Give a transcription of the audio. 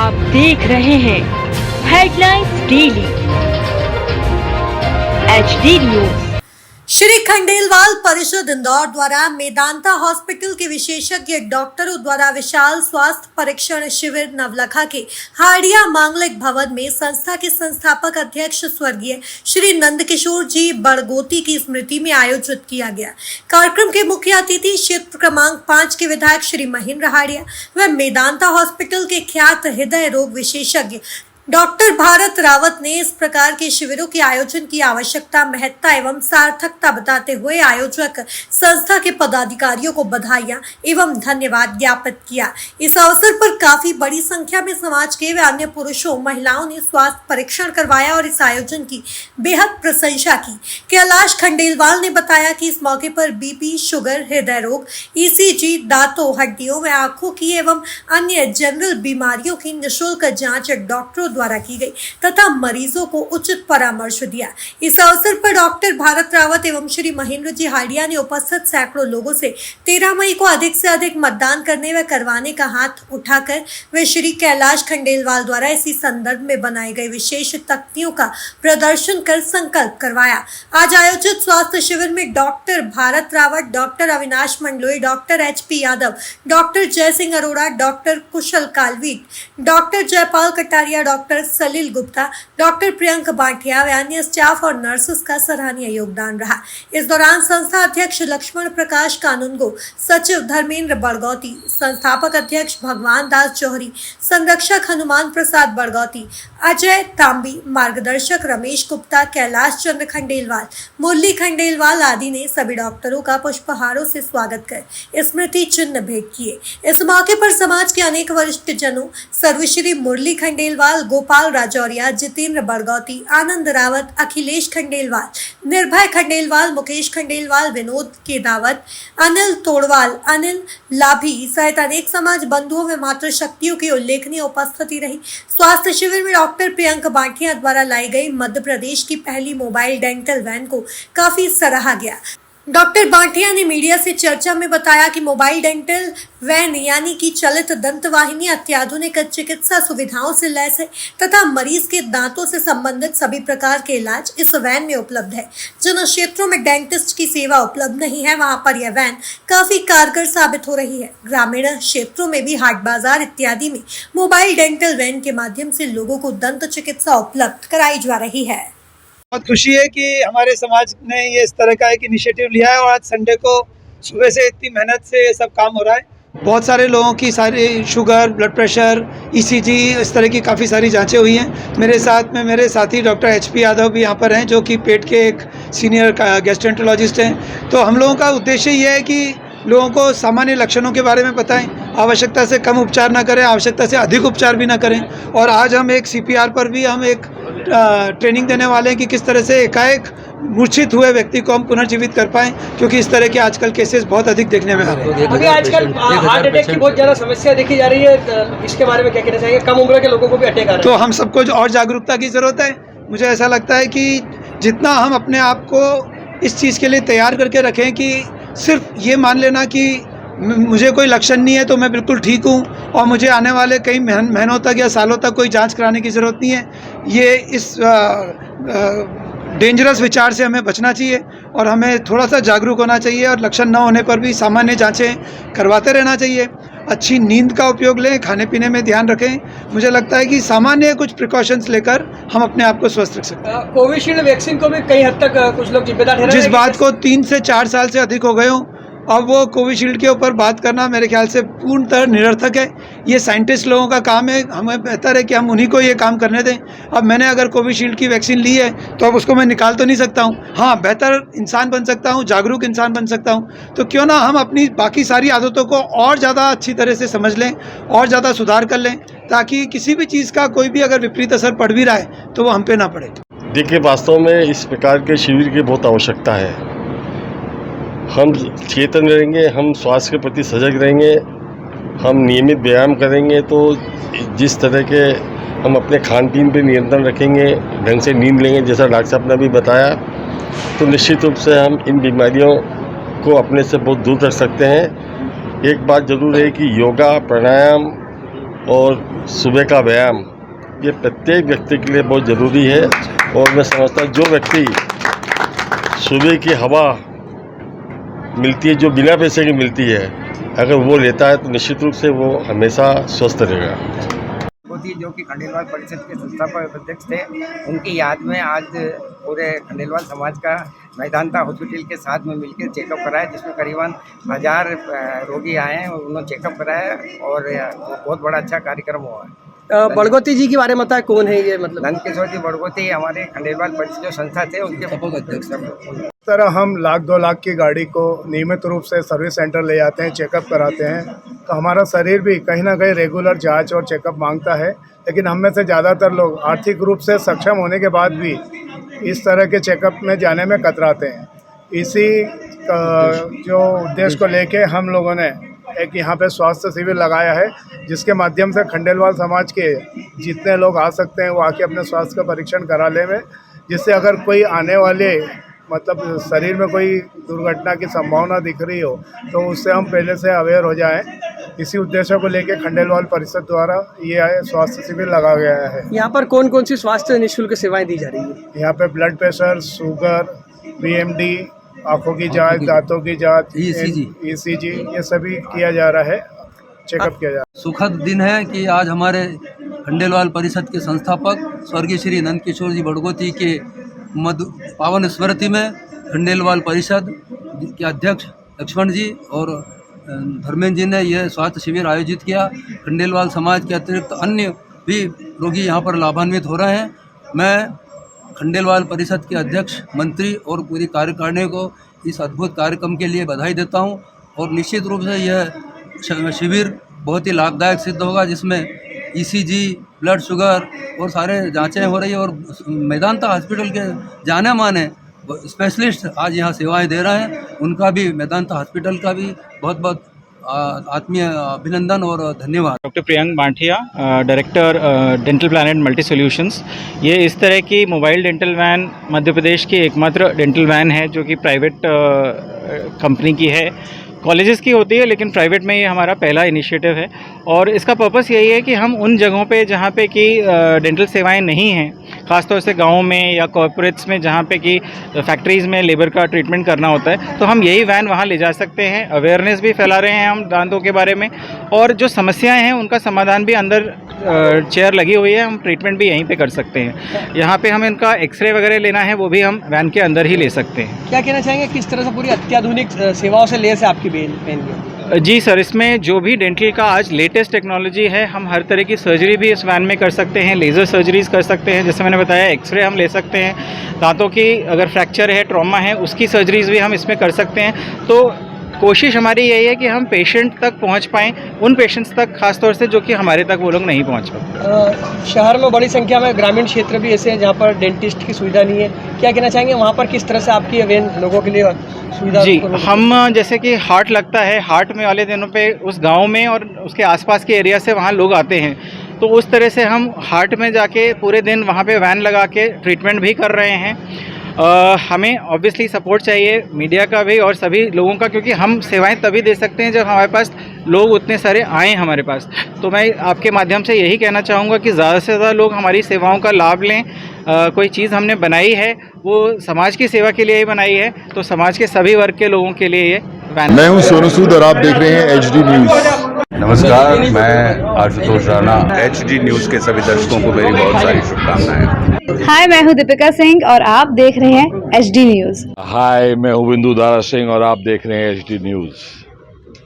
आप देख रहे हैं headlines daily HD news. Shri Khandelwal परिषद इंदौर द्वारा मेदांता हॉस्पिटल के विशेषज्ञ डॉक्टरों द्वारा विशाल स्वास्थ्य परीक्षण शिविर नवलखा के हाड़िया मांगलिक भवन में संस्था के संस्थापक अध्यक्ष स्वर्गीय श्री नंदकिशोर जी बड़गोती की स्मृति में आयोजित किया गया। कार्यक्रम के मुख्य अतिथि क्षेत्र क्रमांक 5 के विधायक श्री महेंद्र हाड़िया व मेदांता हॉस्पिटल के ख्यात हृदय रोग विशेषज्ञ डॉक्टर भारत रावत ने इस प्रकार के शिविरों के आयोजन की आवश्यकता, महत्ता एवं सार्थकता बताते हुए आयोजक संस्था के पदाधिकारियों को बधाइयां एवं धन्यवाद ज्ञापित किया। इस अवसर पर काफी बड़ी संख्या में समाज के व अन्य पुरुषों महिलाओं ने स्वास्थ्य परीक्षण करवाया और इस आयोजन की बेहद प्रशंसा की। कैलाश खंडेलवाल ने बताया कि इस मौके पर बीपी, शुगर, हृदय रोग, ECG, दांतों, हड्डियों व आंखों की एवं अन्य जनरल बीमारियों की निःशुल्क जाँच डॉक्टरों द्वारा की गई तथा मरीजों को उचित परामर्श दिया। इस अवसर पर डॉक्टर भारत रावत एवं श्री महेंद्र जी हाड़िया ने उपस्थित सैकड़ों लोगों से 13 मई को अधिक से अधिक मतदान करने व करवाने का हाथ उठाकर व श्री कैलाश खंडेलवाल द्वारा इसी संदर्भ में बनाई गई विशेष तख्तियों का प्रदर्शन कर संकल्प करवाया। आज आयोजित स्वास्थ्य शिविर में doctor Bharat Rawat, doctor Avinash Mandloi, doctor HP Yadav, doctor जय सिंह अरोड़ा, डॉक्टर कुशल कालवीट, डॉक्टर जयपाल कटारिया, डॉक्टर सलील गुप्ता, डॉक्टर प्रियंक बांटिया व अन्य स्टाफ और नर्सेस का सराहनीय योगदान रहा। इस दौरान संस्था अध्यक्ष लक्ष्मण प्रकाश कानूनगो, सचिव धर्मेंद्र बड़गौती, संस्थापक अध्यक्ष भगवान दास जौहरी, संरक्षक हनुमान प्रसाद बड़गौती, अजय तांबी, मार्गदर्शक रमेश गुप्ता, कैलाश चंद्र खंडेलवाल, मुरली खंडेलवाल आदि ने सभी डॉक्टरों का पुष्पहारों से स्वागत कर स्मृति चिन्ह भेंट किए। इस मौके पर समाज के अनेक वरिष्ठ जनों सर्वश्री मुरली खंडेलवाल, गोपाल राजौरिया, जितेंद्र बड़गौती, आनंद रावत, अखिलेश खंडेलवाल, निर्भय खंडेलवाल, मुकेश खंडेलवाल, विनोद केदावत, अनिल तोड़वाल, अनिल लाभी सहित अनेक समाज बंधुओं में मातृशक्तियों की उल्लेखनीय उपस्थिति रही। स्वास्थ्य शिविर में डॉक्टर प्रियंक बांटिया द्वारा लाई गई मध्य प्रदेश की पहली मोबाइल डेंटल वैन को काफी सराहा गया। डॉक्टर बांटिया ने मीडिया से चर्चा में बताया कि मोबाइल डेंटल वैन यानी कि चलित दंत वाहिनी अत्याधुनिक चिकित्सा सुविधाओं से लैस है तथा मरीज के दांतों से संबंधित सभी प्रकार के इलाज इस वैन में उपलब्ध है। जिन क्षेत्रों में डेंटिस्ट की सेवा उपलब्ध नहीं है वहां पर यह वैन काफी कारगर साबित हो रही है। ग्रामीण क्षेत्रों में भी हाट बाजार इत्यादि में मोबाइल डेंटल वैन के माध्यम से लोगों को दंत चिकित्सा उपलब्ध कराई जा रही है। बहुत खुशी है कि हमारे समाज ने ये इस तरह का एक इनिशिएटिव लिया है और आज संडे को सुबह से इतनी मेहनत से ये सब काम हो रहा है। बहुत सारे लोगों की सारी शुगर, ब्लड प्रेशर, ECG, इस तरह की काफ़ी सारी जांचें हुई हैं। मेरे साथ में मेरे साथी डॉक्टर HP यादव भी यहाँ पर हैं जो कि पेट के एक सीनियर गैस्ट्रोएंटरोलॉजिस्ट हैं। तो हम लोगों का उद्देश्य ये है कि लोगों को सामान्य लक्षणों के बारे में बताएं, आवश्यकता से कम उपचार ना करें, आवश्यकता से अधिक उपचार भी ना करें। और आज हम एक CPR पर भी हम एक ट्रेनिंग देने वाले हैं कि किस तरह से एकाएक मूर्छित हुए व्यक्ति को हम पुनर्जीवित कर पाएं, क्योंकि इस तरह के आजकल केसेस बहुत अधिक देखने में आ रहे हैं। अभी आजकल हार्ट अटैक की बहुत ज़्यादा समस्या देखी जा रही है, इसके बारे में क्या कहना चाहेंगे? कम उम्र के लोगों को भी अटैक आ रहा है, तो हम सबको और जागरूकता की ज़रूरत है। मुझे ऐसा लगता है कि जितना हम अपने आप को इस चीज़ के लिए तैयार करके रखें कि सिर्फ ये मान लेना कि मुझे कोई लक्षण नहीं है तो मैं बिल्कुल ठीक हूँ और मुझे आने वाले कई महीनों तक या सालों तक कोई जांच कराने की ज़रूरत नहीं है, ये इस डेंजरस विचार से हमें बचना चाहिए और हमें थोड़ा सा जागरूक होना चाहिए और लक्षण न होने पर भी सामान्य जांचें करवाते रहना चाहिए। अच्छी नींद का उपयोग लें, खाने पीने में ध्यान रखें। मुझे लगता है कि सामान्य कुछ प्रिकॉशंस लेकर हम अपने आप को स्वस्थ रख सकते हैं। कोविशील्ड वैक्सीन को भी कई हद तक कुछ लोग जिम्मेदार ठहरा रहे हैं। जिस बात को 3 से 4 साल से अधिक हो गए हों, अब वो कोविशील्ड के ऊपर बात करना मेरे ख्याल से पूर्णतः निरर्थक है। ये साइंटिस्ट लोगों का काम है, हमें बेहतर है कि हम उन्हीं को ये काम करने दें। अब मैंने अगर कोविशील्ड की वैक्सीन ली है तो अब उसको मैं निकाल तो नहीं सकता हूँ। हाँ, बेहतर इंसान बन सकता हूँ, जागरूक इंसान बन सकता हूँ। तो क्यों ना हम अपनी बाकी सारी आदतों को और ज़्यादा अच्छी तरह से समझ लें और ज़्यादा सुधार कर लें, ताकि किसी भी चीज़ का कोई भी अगर विपरीत असर पड़ भी रहा है तो वो हम पे ना पड़े। देखिए, वास्तव में इस प्रकार के शिविर की बहुत आवश्यकता है। हम चेतन रहेंगे, हम स्वास्थ्य के प्रति सजग रहेंगे, हम नियमित व्यायाम करेंगे तो जिस तरह के हम अपने खान पीन पे नियंत्रण रखेंगे, ढंग से नींद लेंगे, जैसा डॉक्टर साहब ने अभी बताया, तो निश्चित रूप से हम इन बीमारियों को अपने से बहुत दूर रख सकते हैं। एक बात ज़रूर है कि योगा, प्राणायाम और सुबह का व्यायाम, ये प्रत्येक व्यक्ति के लिए बहुत ज़रूरी है। और मैं समझता हूँ जो व्यक्ति सुबह की हवा मिलती है, जो बिना पैसे की मिलती है, अगर वो लेता है तो निश्चित रूप से वो हमेशा स्वस्थ रहेगा। जो कि खंडेलवाल परिषद के संस्थापक अध्यक्ष थे, उनकी याद में आज पूरे खंडेलवाल समाज का मैदानता हॉस्पिटल के साथ में मिलकर चेकअप कराया, जिसमें करीबन 1000 रोगी आए हैं, उन्होंने चेकअप कराया और बहुत बड़ा अच्छा कार्यक्रम हुआ है। बड़गोती जी के बारे में बताएं, कौन है ये? मतलब नंदकिशोर जी बड़गोती हमारे खंडेलवाल परिषद जो संस्था थे उनके अध्यक्ष। इस तरह हम 1-2 लाख की गाड़ी को नियमित रूप से सर्विस सेंटर ले जाते हैं, चेकअप कराते हैं, तो हमारा शरीर भी कहीं ना कहीं रेगुलर जांच और चेकअप मांगता है। लेकिन हम में से ज़्यादातर लोग आर्थिक रूप से सक्षम होने के बाद भी इस तरह के चेकअप में जाने में कतराते हैं। इसी जो उद्देश्य को लेके हम लोगों ने एक यहाँ पे स्वास्थ्य शिविर लगाया है, जिसके माध्यम से खंडेलवाल समाज के जितने लोग आ सकते हैं वो आके अपने स्वास्थ्य का परीक्षण करा ले में, जिससे अगर कोई आने वाले मतलब शरीर में कोई दुर्घटना की संभावना दिख रही हो तो उससे हम पहले से अवेयर हो जाएं। इसी उद्देश्य को लेकर खंडेलवाल परिषद द्वारा ये स्वास्थ्य शिविर लगा गया है। यहाँ पर कौन कौन सी स्वास्थ्य निःशुल्क सेवाएं दी जा रही है? यहाँ पे ब्लड प्रेशर, शुगर, PMD, आँखों की जांच, दांतों की जांच, ECG ये सभी किया जा रहा है, चेकअप किया जा रहा है। सुखद दिन है कि आज हमारे खंडेलवाल परिषद के संस्थापक स्वर्गीय श्री नंदकिशोर जी बड़गोती के पावन स्मृति में खंडेलवाल परिषद के अध्यक्ष लक्ष्मण जी और धर्मेंद्र जी ने यह स्वास्थ्य शिविर आयोजित किया। खंडेलवाल समाज के अतिरिक्त अन्य भी रोगी यहाँ पर लाभान्वित हो रहे हैं। मैं खंडेलवाल परिषद के अध्यक्ष, मंत्री और पूरी कार्यकारिणी को इस अद्भुत कार्यक्रम के लिए बधाई देता हूँ और निश्चित रूप से यह शिविर बहुत ही लाभदायक सिद्ध होगा, जिसमें ECG, ब्लड शुगर और सारे जांचें हो रही है और मेदांता हॉस्पिटल के जाने माने स्पेशलिस्ट आज यहाँ सेवाएं दे रहे हैं। उनका भी, मेदांता हॉस्पिटल का भी बहुत बहुत आत्मीय अभिनंदन और धन्यवाद। Doctor Priyank Banthia, director dental planet multi solutions. ये इस तरह की mobile dental van Madhya Pradesh की एकमात्र डेंटल वैन है जो कि प्राइवेट कंपनी की है। कॉलेजेस की होती है लेकिन प्राइवेट में ये हमारा पहला इनिशिएटिव है और इसका पर्पस यही है कि हम उन जगहों पे जहाँ पे कि डेंटल सेवाएं नहीं हैं, ख़ासतौर से गाँव में या कॉर्पोरेट्स में जहाँ पे कि फैक्ट्रीज़ में लेबर का ट्रीटमेंट करना होता है, तो हम यही वैन वहाँ ले जा सकते हैं। अवेयरनेस भी फैला रहे हैं हम दांतों के बारे में और जो समस्याएँ हैं उनका समाधान भी, अंदर चेयर लगी हुई है, हम ट्रीटमेंट भी यहीं पर कर सकते हैं। यहाँ पर हमें इनका एक्सरे वगैरह लेना है वो भी हम वैन के अंदर ही ले सकते हैं। क्या कहना चाहेंगे, किस तरह से पूरी अत्याधुनिक सेवाओं से लेस है आपकी जी सर, इसमें जो भी डेंटल का आज लेटेस्ट टेक्नोलॉजी है, हम हर तरह की सर्जरी भी इस वैन में कर सकते हैं। लेज़र सर्जरीज कर सकते हैं, जैसे मैंने बताया, एक्सरे हम ले सकते हैं, दांतों की अगर फ्रैक्चर है, ट्रॉमा है, उसकी सर्जरीज भी हम इसमें कर सकते हैं। तो कोशिश हमारी यही है कि हम पेशेंट तक पहुंच पाएँ, उन पेशेंट्स तक खासतौर से जो कि हमारे तक वो लोग नहीं पहुंच पाते। शहर में बड़ी संख्या में ग्रामीण क्षेत्र भी ऐसे हैं जहाँ पर डेंटिस्ट की सुविधा नहीं है, क्या कहना चाहेंगे वहाँ पर किस तरह से आपकी वैन लोगों के लिए सुविधा? जी, हम जैसे कि हाट लगता है, हाट में वाले दिनों पे उस गांव में और उसके आसपास के एरिया से वहाँ लोग आते हैं, तो उस तरह से हम हाट में जाके पूरे दिन वहाँ पे वैन लगा के ट्रीटमेंट भी कर रहे हैं। हमें ऑब्वियसली सपोर्ट चाहिए मीडिया का भी और सभी लोगों का, क्योंकि हम सेवाएं तभी दे सकते हैं जब हमारे पास लोग उतने सारे आएँ हमारे पास। तो मैं आपके माध्यम से यही कहना चाहूँगा कि ज़्यादा से ज़्यादा लोग हमारी सेवाओं का लाभ लें। कोई चीज़ हमने बनाई है वो समाज की सेवा के लिए ही बनाई है, तो समाज के सभी वर्ग के लोगों के लिए ये वैन। मैं हूँ सोनू सूद और आप देख रहे हैं HD न्यूज़। नमस्कार, मैं आशुतोष राणा। HD न्यूज़ के सभी दर्शकों को मेरी बहुत सारी शुभकामनाएं। हाय, मैं हूँ दीपिका सिंह और आप देख रहे हैं HD न्यूज़। हाय, मैं हूँ बिंदु दारा सिंह और आप देख रहे हैं HD न्यूज़।